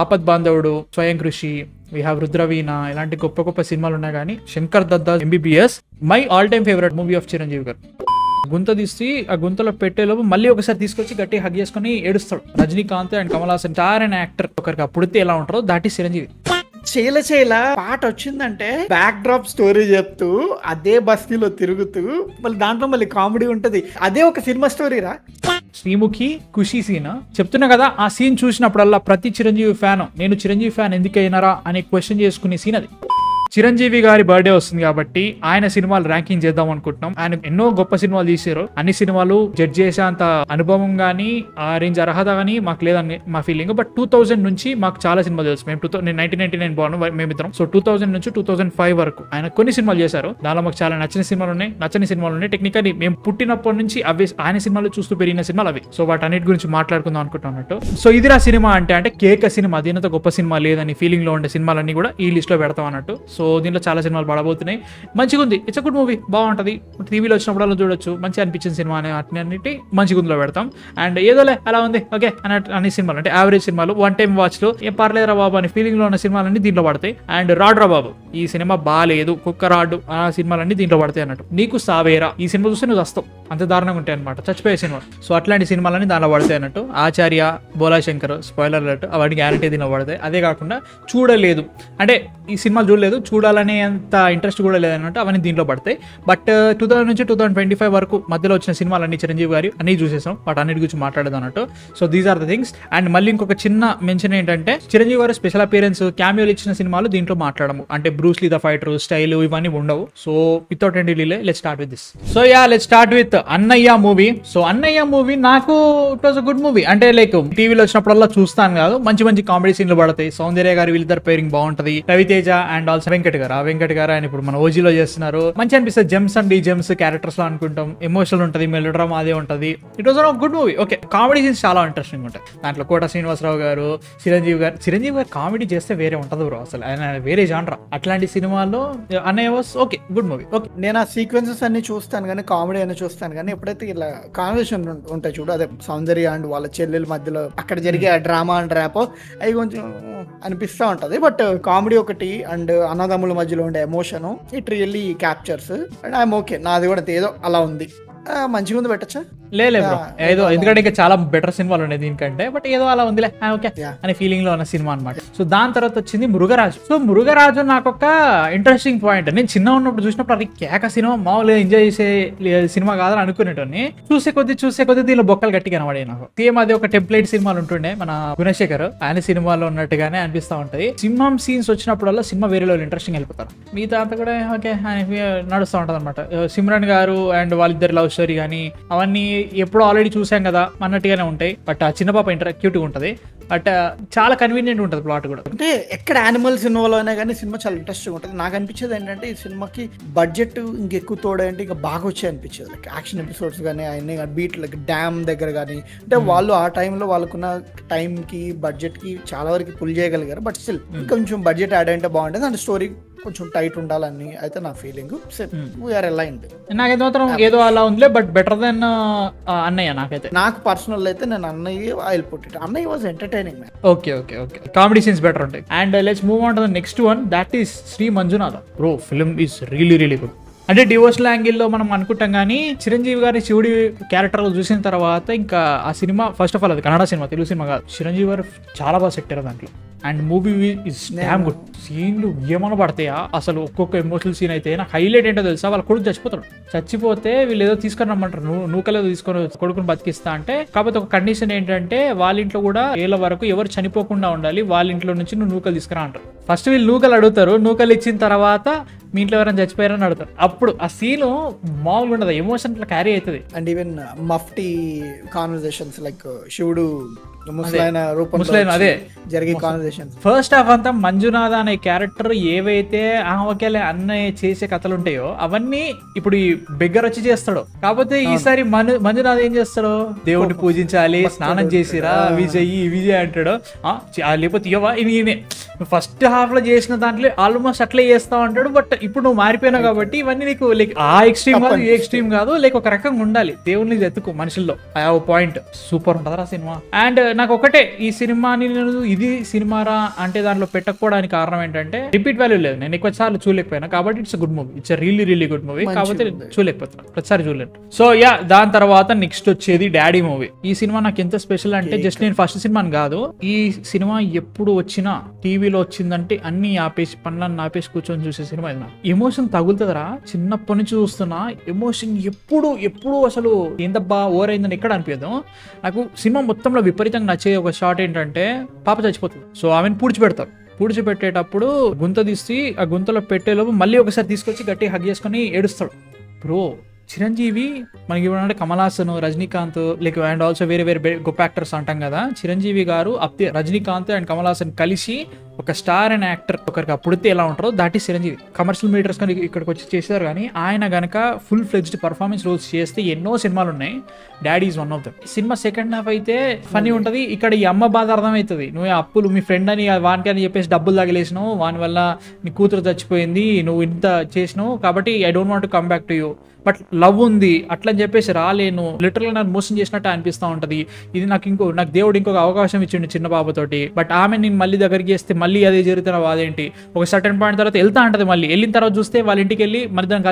ఆపద్ బాంధవుడు, స్వయం కృషి, వీ హ్యావ్ రుద్రవీణ, ఇలాంటి గొప్ప గొప్ప సినిమాలు ఉన్నాయి. కానీ Shankar Datta MBBS my all time favourite movie of Chiranjeevi garu. గుంత తీసి ఆ గుంతలో పెట్టేలోపు మళ్ళీ ఒకసారి తీసుకొచ్చి గట్టి హగ్ చేసుకుని ఏడుస్తాడు. Rajinikanth and Kamal Haasan star and actor ఒకరికి అప్పుడితే ఎలా ఉంటారో దాటి చిరంజీవి. చేల పాట వచ్చిందంటే బ్యాక్ డ్రాప్ స్టోరీ చెప్తూ అదే బస్తీలో తిరుగుతూ మళ్ళీ దాంట్లో మళ్ళీ కామెడీ ఉంటది. అదే ఒక సినిమా స్టోరీరా. శ్రీముఖి ఖుషి సీన్ చెప్తున్నా కదా, ఆ సీన్ చూసినప్పుడల్లా ప్రతి చిరంజీవి ఫ్యాన్ నేను చిరంజీవి ఫ్యాన్ ఎందుకైనారా అని క్వశ్చన్ చేసుకునే సీన్ అది. చిరంజీవి గారి బర్త్డే వస్తుంది కాబట్టి ఆయన సినిమాలు ర్యాంకింగ్ చేద్దాం అనుకుంటున్నాం. ఆయన ఎన్నో గొప్ప సినిమాలు తీసారు. అన్ని సినిమాలు జడ్జ్ చేసే అంత అనుభవం కానీ ఆ రేంజ్ అర్హత కానీ మాకు లేదని మా ఫీలింగ్. బట్ 2000 నుంచి మాకు చాలా సినిమాలు తెలుసు. మేము 1999 బాను మేమిద్దరం. సో 2000 నుంచి 2005 వరకు ఆయన కొన్ని సినిమాలు చేశారు. దానిలో మాకు చాలా నచ్చిన సినిమాలు ఉన్నాయి, నచ్చని సినిమాలు ఉన్నాయి. టెక్నికల్లీ మేము పుట్టినప్పటి నుంచి అవి ఆయన సినిమాలు చూస్తూ పెరిగిన సినిమాలు అవి. సో వాటన్నిటి గురించి మాట్లాడుకుందాం అనుకుంటున్నట్టు. సో ఇదిరా సినిమా అంటే కేక సినిమా, దీనితో గొప్ప సినిమా లేదని ఫీలింగ్ లో ఉండే సినిమాలన్నీ కూడా ఈ లిస్ట్ లో పెడతాం అన్నట్టు. సో దీంట్లో చాలా సినిమాలు పడబోతున్నాయి. మంచిగా ఉంది, ఇట్స్ అ గుడ్ మూవీ, బాగుంటది. టీవీలో వచ్చినప్పుడు చూడొచ్చు, మంచి అనిపించిన సినిమా అన్నిటి మంచి గుందులో పెడతాం. అండ్ ఏదోలే అలా ఉంది ఓకే అన్ని సినిమాలు అంటే యావరేజ్ సినిమాలు, వన్ టైం వాచ్ లో ఏం పర్లేదురా బాబు అని ఫీలింగ్ లో ఉన్న సినిమాలన్నీ దీంట్లో పడతాయి. అండ్ రాడ్రా బాబు ఈ సినిమా బాగాలేదు, కుక్క రాడు ఆ సినిమాలన్నీ దీంట్లో పడతాయి అన్నట్టు. నీకు సావేరా ఈ సినిమా చూస్తే నువ్వు వస్తావు, అంత దారుణంగా ఉంటాయి అనమాట, చచ్చిపోయే సినిమా. సో అట్లాంటి సినిమాలన్నీ దానిలో పడతాయి అన్నట్టు. ఆచార్య, బోలా శంకర్, స్పాయిలర్ అలర్ట్ అవన్నీ గ్యారంటీ దీనిలో పడతాయి. అదే కాకుండా చూడలేదు అంటే ఈ సినిమాలు చూడలేదు, చూడాలనే అంత ఇంట్రెస్ట్ కూడా లేదన్నట్టు అవన్నీ దీంట్లో పడతాయి. బట్ 2000 నుంచి 2025 వరకు మధ్యలో వచ్చిన సినిమాలన్నీ చిరంజీవి గారి అన్ని చూసేసాం. వాటి అన్నిటి గురించి మాట్లాడదు అన్నట్టు. So these are the things. And మళ్ళీ ఇంకొక చిన్న మెన్షన్ ఏంటంటే చిరంజీవి గారు స్పెషల్ అపియరెన్స్ క్యామియోలు ఇచ్చిన సినిమాలు దీంట్లో మాట్లాడము. అంటే బ్రూస్లీ ద ఫైటర్ స్టైల్ ఇవన్నీ ఉండవు. So without any delay let's start with this. So let's start with అన్నయ్య మూవీ. సో అన్నయ్య మూవీ నాకు it was a good movie. అంటే లైక్ టీవీలో వచ్చినప్పుడల్లా చూస్తాను కాదు, మంచి మంచి కామెడీ సీన్లు పడతాయి. సౌందర్య గారి వీళ్ళిద్దరు పేరింగ్ బాగుంటది. రవితేజ అండ్ ఆల్సో వెంకట్ గారు, ఆ వెంకట్ గారు ఆయన ఇప్పుడు మన ఓజీలో చేస్తున్నారు. మంచి అనిపిస్తుంది. జెమ్స్ అండ్ ఈ జెమ్స్ క్యారెక్టర్స్ లో అనుకుంటాం, ఎమోషనల్ ఉంటది, మెలోడ్రామా అదే ఉంటది. It was good movie. Okay comedy scenes చాలా ఇంట్రెస్టింగ్ ఉంటాయి దాంట్లో. కోట శ్రీనివాసరావు గారు, చిరంజీవి గారు కామెడీ చేస్తే వేరే ఉంటది బ్రో, అసలు ఆయన వేరే జాన్రా. అట్లాంటి సినిమాల్లో అన్నయ్య was okay good movie. Okay నేను ఆ సీక్వెన్సెస్ అన్ని చూస్తాను కానీ, కామెడీ అన్ని చూస్తాను కానీ, ఎప్పుడైతే ఇలా కాన్వర్సేషన్ ఉంటాయి చూడు, అదే సౌందర్య అండ్ వాళ్ళ చెల్లెల మధ్యలో అక్కడ జరిగే డ్రామా అండ్ ర్యాప్ అవి కొంచెం అనిపిస్తూ ఉంటది. బట్ కామెడీ ఒకటి అండ్ అన్నదమ్ముల మధ్యలో ఉండే emotion it really captures and I'm okay. నాది కూడా ఏదో అలా ఉంది, మంచిగా ఉంది, పెట్టచ్చా లేదు బ్రో ఏదో, ఎందుకంటే ఇంకా చాలా బెటర్ సినిమాలు ఉన్నాయి దీనికంటే. బట్ ఏదో అలా ఉందిలే ఓకే అనే ఫీలింగ్ లో ఉన్న సినిమా అనమాట. సో దాని తర్వాత వచ్చింది మృగరాజు. సో మృగరాజు నాకు ఒక ఇంట్రెస్టింగ్ పాయింట్. నేను చిన్న ఉన్నప్పుడు చూసినప్పుడు అది కేక సినిమా మామూలుగా ఎంజాయ్ చేసే సినిమా కాదని అనుకునేటోని. చూసే కొద్ది దీనిలో బొక్కలు గట్టిగా కనబడే నాకు. సేమ్ అది ఒక టెంప్లెట్ సినిమాలు ఉంటుండే మన గుణశేఖర్ ఆయన సినిమాలో ఉన్నట్టుగానే అనిపిస్తా ఉంటది. సింహం సీన్స్ వచ్చినప్పుడల్లా సినిమా వేరే వాళ్ళు ఇంట్రెస్టింగ్ వెళ్ళిపోతారు. మిగతా అంతా కూడా ఓకే నడుస్తూ ఉంటది అనమాట. సిమ్రాన్ గారు అండ్ వాళ్ళిద్దరు లవ్ స్టోరీ కానీ అవన్నీ ఎప్పుడు ఆల్రెడీ చూసాం కదా అన్నట్టుగానే ఉంటాయి. బట్ ఆ చిన్న పాప క్యూట్ గా ఉంటది. బట్ చాలా కన్వీనియంట్ ఉంటుంది ప్లాట్ కూడా. అంటే ఎక్కడ యానిమల్స్ ఇన్వాల్వ్ అయినా కానీ సినిమా చాలా ఇంట్రెస్టింగ్ ఉంటుంది. నాకు అనిపించేది ఏంటంటే ఈ సినిమాకి బడ్జెట్ ఇంకెక్కువ తోడంటే ఇంకా బాగా వచ్చే అనిపించేది. లైక్ యాక్షన్ ఎపిసోడ్స్ కానీ ఆయన బీట్ లైక్ డ్యామ్ దగ్గర కానీ అంటే వాళ్ళు ఆ టైంలో వాళ్ళకున్న టైంకి బడ్జెట్కి చాలా వరకు పుల్ చేయగలిగారు. బట్ స్టిల్ కొంచెం బడ్జెట్ యాడ్ అంటే బాగుంటుంది అండ్ స్టోరీ కొంచెం టైట్ ఉండాలని అయితే నా ఫీలింగ్. We are aligned. నాకైతే మాత్రం ఏదో అలా ఉందిలే, బట్ బెటర్ దెన్ అన్నయ్య. నాకు పర్సనల్ అయితే నేను Annayya I'll put it. Annayya was entertaining man. Okay comedy scenes better ఉంటాయి. And let's move on to the next one, that is Shri Manjunatha. Bro film is really good. అంటే డివోషనల్ యాంగిల్లో మనం అనుకుంటాం కానీ చిరంజీవి గారి శివుడి క్యారెక్టర్ చూసిన తర్వాత ఇంకా ఆ సినిమా ఫస్ట్ ఆఫ్ ఆల్ అది కన్నడ సినిమా, తెలుగు సినిమా కాదు. చిరంజీవి గారు చాలా బాగా సెట్ అయ్యారు దాంట్లో. And movie is damn good. సీన్లు ఏమన్నా పడతాయా అసలు. ఒక్కొక్క ఎమోషనల్ సీన్ అయితే నాకు హైలైట్ ఏంటో తెలుసా, వాళ్ళ కొడుకు చచ్చిపోతే వీళ్ళు ఏదో తీసుకొని రమ్మంటారు, నూకలేదో తీసుకొని కొడుకుని బతికిస్తా అంటే. కాకపోతే ఒక కండిషన్ ఏంటంటే వాళ్ళ ఇంట్లో కూడా ఏళ్ళ వరకు ఎవరు చనిపోకుండా ఉండాలి, వాళ్ళ ఇంట్లో నుంచి నువ్వు నూకలు తీసుకురా అంటారు. ఫస్ట్ వీళ్ళు నూకలు అడుగుతారు, నూకలు ఇచ్చిన తర్వాత మీ ఇంట్లో ఎవరైనా చచ్చిపోయారని అడుగుతారు. అప్పుడు ఆ సీన్ మామూలుగా ఉండదు, ఎమోషన్ ఇట్లా క్యారీ అవుతుంది. And even Mufti conversations like శివుడు ముసలైన అదే జరిగే కాన్వర్సేషన్. ఫస్ట్ హాఫ్ అంతా మంజునాథ అనే క్యారెక్టర్ ఏవైతే ఒకేలే అన్నయ్య చేసే కథలు ఉంటాయో అవన్నీ ఇప్పుడు ఈ బెగ్గర్ వచ్చి చేస్తాడు. కాకపోతే ఈసారి మంజునాథ్ ఏం చేస్తాడు, దేవుడిని పూజించాలి, స్నానం చేసిరా, విజయ్ అంటాడు. లేకపోతే ఇవ్వవా ఇది ఫస్ట్ హాఫ్ లో చేసిన దాంట్లో ఆల్మోస్ట్ అట్లే చేస్తా ఉంటాడు. బట్ ఇప్పుడు నువ్వు మారిపోయినావు కాబట్టి ఇవన్నీ నీకు లైక్ ఆ ఎక్స్ట్రీమ్ కాదు, ఏ ఎక్స్ట్రీమ్ కాదు, లైక్ ఒక రకంగా ఉండాలి. దేవుడిని ఎత్తుకు మనుషుల్లో ఆ పాయింట్ సూపర్ ఉంటుంది ఆ సినిమా. అండ్ నాకు ఒకటే ఈ సినిమాని నేను ఇది సినిమారా అంటే దాంట్లో పెట్టకపోవడానికి కారణం ఏంటంటే రిపీట్ వాల్యూ లేదు. నేను ఎక్కువ సార్లు చూడలేకపోయినా కాబట్టి it's good movie, it's really good movie. కాకపోతే చూడలేకపోతున్నాను, ప్రతిసారి చూడలేను. సో యా, దాని తర్వాత నెక్స్ట్ వచ్చేది డాడీ మూవీ. ఈ సినిమా నాకు ఎంత స్పెషల్ అంటే జస్ట్ నేను ఫస్ట్ సినిమాని కాదు, ఈ సినిమా ఎప్పుడు వచ్చినా టీవీలో వచ్చిందంటే అన్ని ఆపేసి పనులన్నీ ఆపేసి కూర్చొని చూసే సినిమా ఇది. నాకు ఎమోషన్ తగులుతుందిరా, చిన్నప్పటి నుంచి చూస్తున్నా ఎమోషన్ ఎప్పుడు అసలు ఏందబ్బా ఓవర్ అయిందని ఎక్కడ అనిపించదు నాకు. సినిమా మొత్తంలో విపరీతంగా నచ్చే ఒక షాట్ ఏంటంటే పాప చచ్చిపోతుంది, సో ఆమెను పూడ్చిపెడతారు. పూడ్చిపెట్టేటప్పుడు గుంత తీసి ఆ గుంతలో పెట్టేలోపు మళ్ళీ ఒకసారి తీసుకొచ్చి గట్టి హగ్ చేసుకొని ఏడుస్తాడు. బ్రో చిరంజీవి మనకి ఏమంటే Kamal Haasan, Rajinikanth like and also వేరే గొప్ప యాక్టర్స్ అంటాం కదా. చిరంజీవి గారు రజనీకాంత్ అండ్ కమల్ హాసన్ కలిసి ఒక స్టార్ అండ్ యాక్టర్ ఒకరికి అప్పుడితే ఎలా ఉంటారో that is Chiranjeevi. Commercial metres కానీ ఇక్కడికి వచ్చి చేశారు, కానీ ఆయన గనక ఫుల్ ఫ్లెడ్జ్డ్ పర్ఫార్మెన్స్ రోల్స్ చేస్తే ఎన్నో సినిమాలు ఉన్నాయి. Daddy is one of them. Cinema second half అయితే ఫనీ ఉంటది. ఇక్కడ ఈ అమ్మ బాధ అర్థమవుతుంది. నువ్వు అప్పులు మీ ఫ్రెండ్ అని వానికి అని చెప్పేసి డబ్బులు తగిలేసినావు, వాని వల్ల నీ కూతురు చచ్చిపోయింది, నువ్వు ఇంత చేసినావు కాబట్టి I don't want to come back to you, but love ఉంది అట్లని చెప్పేసి రాలేను, లిటరల్గా నాకు మోసం చేసినట్టు అనిపిస్తూ ఉంటది. ఇది నాకు దేవుడు ఇంకొక అవకాశం ఇచ్చిండు చిన్న బాబుతోటి, బట్ ఆమె నేను మళ్ళీ దగ్గరికి చేస్తే మళ్ళీ అదే జరుగుతున్న అదేంటి. ఒక సర్టెన్ పాయింట్ తర్వాత వెళ్తా అంటది, మళ్ళీ వెళ్ళిన తర్వాత చూస్తే వాళ్ళ ఇంటికి వెళ్ళి మరి దాన్ని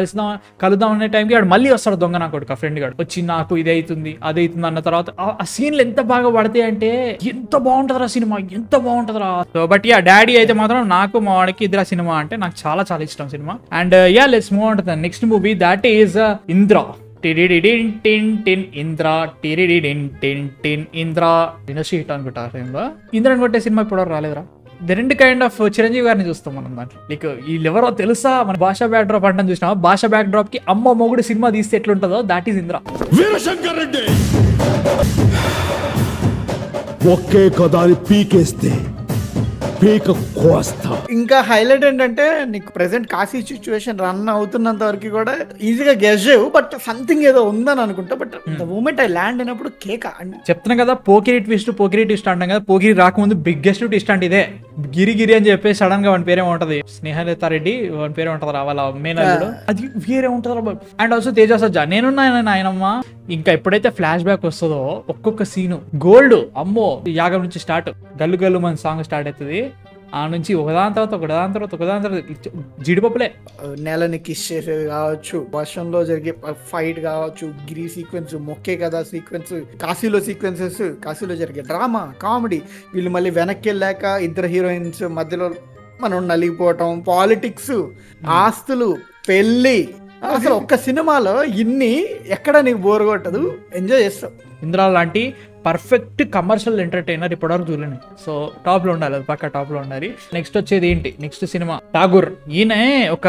కలుద్దాం అనే టైంకి వాడు మళ్ళీ వస్తాడు దొంగ నా కొడుకు ఫ్రెండ్ గాడు వచ్చి నాకు ఇది అవుతుంది అది అవుతుంది అన్న తర్వాత ఆ సీన్లు ఎంత బాగా పడతాయి అంటే ఎంత బాగుంటుందిరా సినిమా, ఎంత బాగుంటుందిరా. బట్ యా డాడీ అయితే మాత్రం నాకు మా వాడికి ఇద్దరు సినిమా అంటే నాకు చాలా చాలా ఇష్టం cinema. And yeah let's move on to the next movie, that is Indra. Industry hit అనుకుంటా. ఇంద్ర కొట్టే సినిమా ఇప్పుడు రాలేదురా. రెండు కైండ్ ఆఫ్ చిరంజీవి గారిని చూస్తాం మనం దాంట్లో. లైక్ వీళ్ళెవరో తెలుసా, మన భాషా బ్యాక్ డ్రాప్ అంటే చూసినా, భాషా బ్యాక్ డ్రాప్ కి అమ్మ మొగుడు సినిమా తీస్తే ఎట్లుంటుందో దాట్ ఈస్ ఇంద్ర. వీరశంకర్ రెడ్డి ఒకే కదాని పీకేస్తే పీక కోస్తా. ఇంకా హైలైట్ ఏంటంటే నీకు ప్రెసెంట్ కాశీ సిచ్యువేషన్ రన్ అవుతున్నంత వరకు కూడా ఈజీగా గెస్ చేయవు, బట్ సంథింగ్ ఏదో ఉందని అనుకుంటా. But the moment I land అయినప్పుడు కేక చెప్తున్నా కదా, పోకిరి ట్విస్ట్ అంటాం కదా. పోకిరి రాకముందు బిగ్గెస్ట్ ట్విస్ట్ అంటే ఇదే. గిరి అని చెప్పేసి సడన్ గా వాని పేరే ఉంటది, స్నేహలత రెడ్డి వాని పేరే ఉంటది రా, వాళ్ళ మేనల్లుడు అది వేరే ఉంటది. అండ్ ఆల్సో తేజ సజ్జా, నేనున్నా ఆయనమ్మ. ఇంకా ఎప్పుడైతే ఫ్లాష్ బ్యాక్ వస్తుందో ఒక్కొక్క సీను గోల్డ్. అమ్మో, యాగం నుంచి స్టార్ట్, గల్లు మన సాంగ్ స్టార్ట్ అవుతుంది. ఆ నుంచి ఒకదాని తర్వాత జీడిపప్పులే. నేలని కిస్ చేసేది కావచ్చు, వర్షంలో జరిగే ఫైట్ కావచ్చు, గిరి సీక్వెన్స్, మొక్కే కదా సీక్వెన్స్, కాశీలో సీక్వెన్సెస్, కాశీలో జరిగే డ్రామా, కామెడీ, వీళ్ళు మళ్ళీ వెనక్కి వెళ్ళాక ఇద్దరు హీరోయిన్స్ మధ్యలో మనం నలిగిపోవటం, పాలిటిక్స్, ఆస్తులు, పెళ్ళి. అసలు ఒక్క సినిమాలో ఇన్ని ఎక్కడ నీకు బోర్ కొట్టదు, ఎంజాయ్ చేస్తావు. ఇంద్ర లాంటి పర్ఫెక్ట్ కమర్షియల్ ఎంటర్టైనర్ ఇప్పటివరకు చూడలేను. సో టాప్ లో ఉండాలి, అది పక్క టాప్ లో ఉండాలి. నెక్స్ట్ వచ్చేది ఏంటి, నెక్స్ట్ సినిమా ఠాగూర్. ఈయన ఒక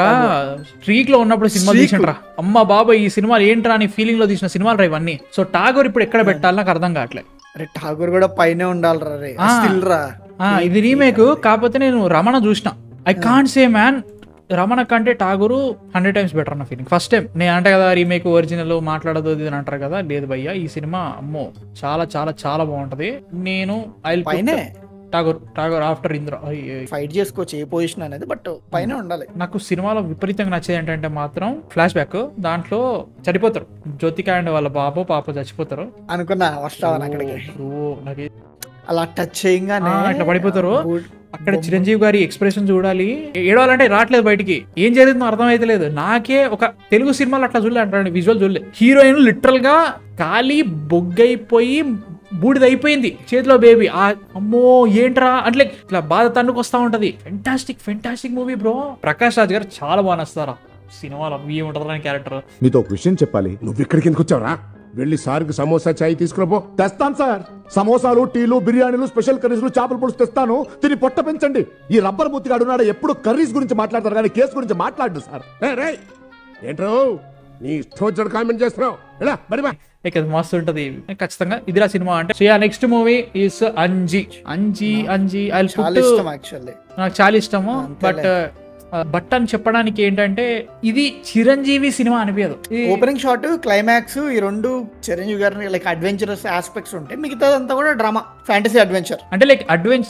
స్ట్రీక్ లో ఉన్నప్పుడు సినిమా తీసిండ్రా, అమ్మ బాబా ఈ సినిమాలు ఏంట్రా అని ఫీలింగ్ లో తీసిన సినిమాలు రా ఇవన్నీ. సో ఠాగూర్ ఇప్పుడు ఎక్కడ పెట్టాలి నాకు అర్థం కావట్లేదు. అరే ఠాగూర్ కూడా పైనే ఉండాలిరా. ఇది రీమేక్, కాకపోతే నేను రమణ చూసిన. I can't say man, Ramana కంటే ఠాగూర్ 100 times బెటర్ అన్న ఫీలింగ్. ఫస్ట్ టైం నేను అంటే కదా రీమేక్ ఒరిజినల్ మాట్లాడదు ఇది అని అంటారు కదా, లేదు భయ్య ఈ సినిమా అమ్మో చాలా చాలా చాలా బాగుంటది. నేను ఠాగూర్ ఆఫ్టర్ ఇంద్ర ఫైట్ చేసుకోవచ్చు ఏ పొజిషన్ అనేది, బట్ పైన ఉండాలి. నాకు సినిమాలో విపరీతంగా నచ్చేది ఏంటంటే మాత్రం ఫ్లాష్ బ్యాక్, దాంట్లో చనిపోతారు జ్యోతిక అండ్ వాళ్ళ పాప చచ్చిపోతారు అనుకున్నా, వస్తావని అక్కడికి నాకు అలా టచ్ చేయగానే ఇట్లా పడిపోతారు. అక్కడ చిరంజీవి గారి ఎక్స్ప్రెషన్ చూడాలి, ఏడవాలంటే రావట్లేదు బయటికి, ఏం జరుగుతుందో అర్థం అయితే లేదు. నాకే ఒక తెలుగు సినిమాలు అట్లా చూడలే అంటాడు, విజువల్ చూడలేదు. హీరోయిన్ లిటరల్ గా ఖాళీ బొగ్గైపోయి బూడిదైపోయింది, చేతిలో బేబీ. అమ్మో ఏంట్రా అంటే ఇట్లా బాధ తన్నుకు వస్తా ఉంటది. Fantastic movie bro. Prakash Raj గారు చాలా బాగా నస్తారా సినిమాలో, ఏముంటారు క్యారెక్టర్. నీతో ఒక విషయం చెప్పాలి, నువ్వు ఇక్కడికి ఎందుకు వచ్చావురా? వెళ్ళి సార్కి సమోసా చాయ్ తీసుకురాపో. తెస్తాను సార్, సమోసాలు, టీలు, బిర్యానీలు, స్పెషల్ కర్రీస్లు, చేపల పులుసు తెస్తాను, తిని పొట్ట పెంచండి. ఈ రబ్బర్ ముత్తిగాడు ఉన్నాడు, ఎప్పుడు కర్రీస్ గురించి మాట్లాడతారు కానీ కేసు గురించి మాట్లాడు సార్. ఏంట్రో నీ ఇష్టం కామెంట్ చేస్తున్నావు, ఇక మస్తు ఉంటది ఖచ్చితంగా ఇదిరా సినిమా అంటే. So next movie is Anji. నాకు చాలా ఇష్టము, బట్ బట్ అని చెప్పడానికి ఏంటంటే ఇది చిరంజీవి సినిమా అనిపించదు. ఓపెనింగ్ షాట్, క్లైమాక్స్ ఈ రెండు చిరంజీవి గారిని లైక్ అడ్వెంచరస్ ఆస్పెక్ట్స్ ఉంటాయి, మిగతాదంతా కూడా డ్రామా, ఫ్యాంటసీ, అడ్వెంచర్. అంటే like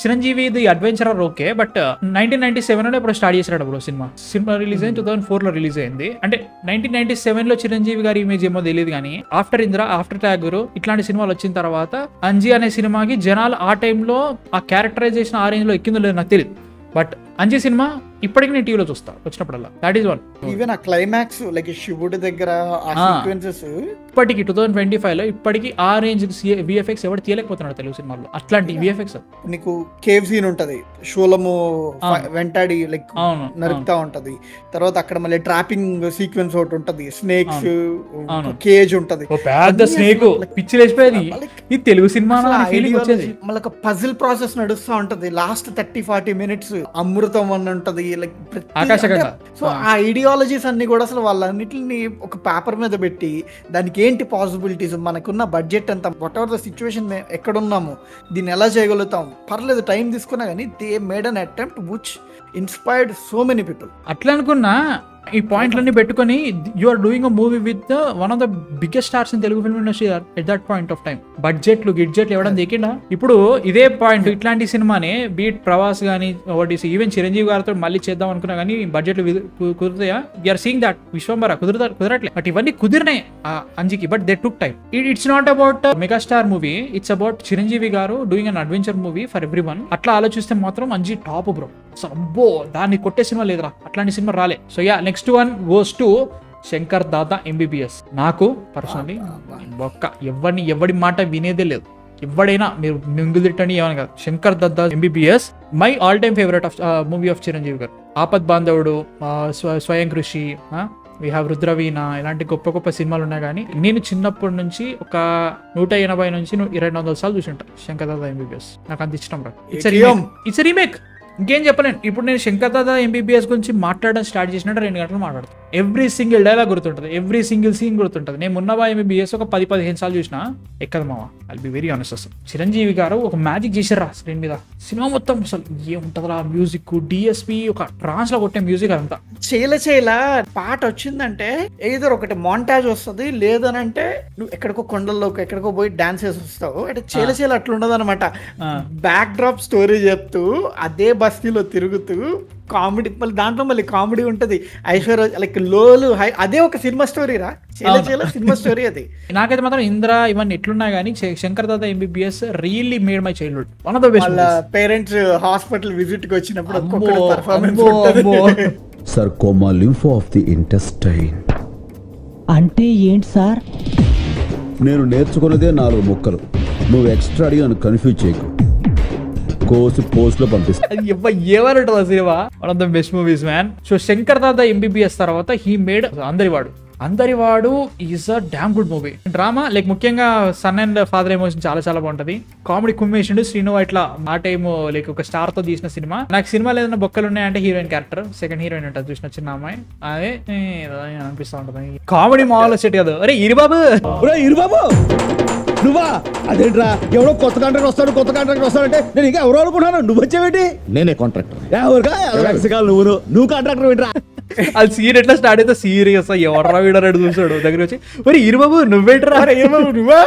Chiranjeevi adventurer okay, but 1997 లో ఇప్పుడు స్టార్ట్ చేశాడు బ్రో. సినిమా రిలీజ్ అయింది 2004 లో రిలీజ్ అయింది. అంటే 1997 లో చిరంజీవి గారి ఇమేజ్ ఏమో తెలియదు కానీ ఆఫ్టర్ ఇంద్ర, ఆఫ్టర్ ట్యాగూర్ ఇట్లాంటి సినిమాలు వచ్చిన తర్వాత అంజీ అనే సినిమాకి జనాలు ఆ టైంలో ఆ క్యారెక్టరైజేషన్ ఆ రేంజ్ లో ఎక్కిందో లేదో నాకు తెలియదు. బట్ అంజీ సినిమా ఇప్పటికి నేను టీవీలో చూస్తా వచ్చినప్పుడల్లా. That is one. ఈవెన్ ఆ క్లైమాక్స్ లైక్ శివుడి దగ్గర ఆ సీక్వెన్సెస్ ఇప్పటికి 2025 లో ఇప్పటికి ఆ రేంజ్ విఎఫ్ఎక్స్ ఎవరు తీయలేకపోతున్నాడు తెలుగు సినిమాల్లో. అట్లాంటి విఎఫ్ఎక్స్ నీకు కేవ్ సీన్ ఉంటది, శూలము వెంటాడి లైక్ నరుకుతా ఉంటది, తర్వాత అక్కడ మళ్ళీ ట్రాపింగ్ సీక్వెన్స్ ఒకటి ఉంటది, స్నేక్స్ కేజ్ ఉంటది, పెద్ద స్నేక్ పిచ్చి లేచిపోయేది. ఈ తెలుగు సినిమా మళ్ళీ ఒక పజిల్ ప్రాసెస్ నడుస్తూ ఉంటది. లాస్ట్ 30-40 మినిట్స్ అమృతం అని ఉంటది లైక్ ఆకాశంగా. సో ఆ ఐడియాలజీస్ అన్ని కూడా అసలు వాళ్ళన్నిటిని ఒక పేపర్ మీద పెట్టి దానికి ఏంటి పాసిబిలిటీస్, మనకున్న బడ్జెట్ ఎంత, వాట్ ఎవర్ ద సిచ్యువేషన్ ఎక్కడున్నాము, దీన్ని ఎలా చేయగలుగుతాం, పర్లేదు టైం తీసుకున్నా కానీ they made an attempt which inspired so many people. అట్లా అనుకున్నా ఈ పాయింట్లన్నీ పెట్టుకొని you are doing a movie with one of the biggest stars in Telugu film industry at that point of time. గిడ్జెట్లు ఇవ్వడం దిగిండా. ఇప్పుడు ఇదే పాయింట్ ఇట్లాంటి సినిమానే బీట్ ప్రభాస్ గానీ ఈవెన్ చిరంజీవి గారితో మళ్ళీ చేద్దాం అనుకున్నా కానీ బడ్జెట్లు కుదురుతాయా? యూఆర్ సీయింగ్ దట్ విశ్వంబర కుదరట్లే. బట్ ఇవన్నీ కుదిరినాయి అంజీకి, but they took time. It's not about megastar movie, it's about Chiranjeevi garu doing an adventure movie for everyone. అట్లా ఆలోచిస్తే మాత్రం అంజీ టాప్ బ్రో. అబ్బో దాన్ని కొట్టే సినిమా లేదురా, అట్లాంటి సినిమా రాలే. So yeah, next one goes to Shankar Dada MBBS. నాకు పర్సనలీ ఎవడి మాట వినేదే లేదు. ఎవడైనా మీరు మింగులు తిట్టండి ఏమని కాదు, Shankar Datta MBBS my all time favourite of movie of Chiranjeevi garu. ఆపద్ బాంధవుడు, స్వయం కృషి, వీ హ్యావ్ రుద్రవీణ, ఇలాంటి గొప్ప గొప్ప సినిమాలు ఉన్నాయి. కానీ నేను చిన్నప్పటి నుంచి ఒక 180 నుంచి 200 సార్లు చూసి ఉంటా శంకర్ దాదా ఎంబీబీఎస్. నాకు అంత ఇష్టం రా. ఇట్స్ రీమేక్, ఇంకేం చెప్పలేను. ఇప్పుడు నేను శంకర్ దాదా ఎంబీబీఎస్ గురించి మాట్లాడడం స్టార్ట్ చేసినట్టు 2 గంటలు మాట్లాడతాను. ఎవ్రీ సింగిల్ డైలాగ్ గుర్తుంటుంది, ఎవ్రీ సింగిల్ సీన్ గుర్తుంటుంది. నేను ఉన్నవా ఎంబీబీఎస్ ఒక 10-15 సార్లు చూసినా ఎక్కదు మావా. I'll be very honest. అసలు చిరంజీవి గారు ఒక మ్యాజిక్ చేశారా స్క్రీన్ మీద. సినిమా మొత్తం అసలు ఏముంటుందా మ్యూజిక్, డిఎస్పి ఒక ట్రాన్స్ లో కొట్టే మ్యూజిక్ అంతా. చేయల పాట వచ్చిందంటే ఏదో ఒకటి మాంటాజ్ వస్తుంది, లేదనంటే నువ్వు ఎక్కడికో కొండల్లోకి ఎక్కడికో పోయి డాన్స్ చేసి వస్తావు. అంటే చేయల అట్లుండదు అనమాట. బ్యాక్ డ్రాప్ స్టోరీ చెప్తూ అదే బస్తీలో తిరుగుతూ కామెడీ, మళ్ళీ దాంట్లో మళ్ళీ కామెడీ ఉంటది, ఐశ్వర్య లైక్ లోలు హై, అదే ఒక సినిమా స్టోరీ రా. చేయల సినిమా స్టోరీ అది. నాకైతే మాత్రం ఇంద్ర ఇవన్నీ ఎట్లున్నా కానీ Shankar Dada MBBS really made my childhood. One of the best. వాళ్ళ పేరెంట్స్ హాస్పిటల్ విజిట్ కి వచ్చినప్పుడు ఒక్కొక్కటి పర్ఫార్మెన్స్ ఉంటది. Sarcoma lympho of the intestine అంటే ఏంటి సార్? నేను నేర్చుకున్నదే 4 ముక్కలు. నువ్వు ఎక్స్ట్రా అడిగి నన్ను కన్ఫ్యూజ్ చేయకు. కోసి పోస్ట్ లో పంపిస్తా. ఏమనంటుంది ఆ సినిమా. One of the best movies man. So Shankar Dada MBBS తర్వాత he made Andarivaadu is a damn good movie. Drama like ముఖ్యంగా సన్ అండ్ ఫాదర్ ఎమోషన్ చాలా చాలా బాగుంటది. కామెడీ కుమ్మేసిండు శ్రీను ఇట్లా ఆ టైమ్ లైక్ ఒక స్టార్ తో తీసిన సినిమా. నాకు సినిమాలో ఏదైనా బొక్కలు ఉన్నాయంటే హీరోయిన్ క్యారెక్టర్, సెకండ్ హీరోయిన్ ఉంటుంది చూసిన చిన్న అమ్మాయి, అదే అనిపిస్తా ఉంటది. కామెడీ మామూలు సెట్ కాదు. అరే ఇరుబాబు నువ్వా? అదేంట్రా ఎవరో కొత్త కాంట్రాక్టర్ వస్తాడంటే నేను ఇంకా ఎవరో అనుకుంటున్నాను. నువ్వు వచ్చావేంటి? నేనే కాంట్రాక్టర్. నువ్వు కాంట్రాక్టర్ ఏంట్రా? అది సీన్ ఎట్లా స్టార్ట్ అయితే సీరియస్ ఎవర్రా వీడరాడు చూసాడు దగ్గర వచ్చి, మరి ఇరుబాబు నువ్వేంట్రా నువ్వా?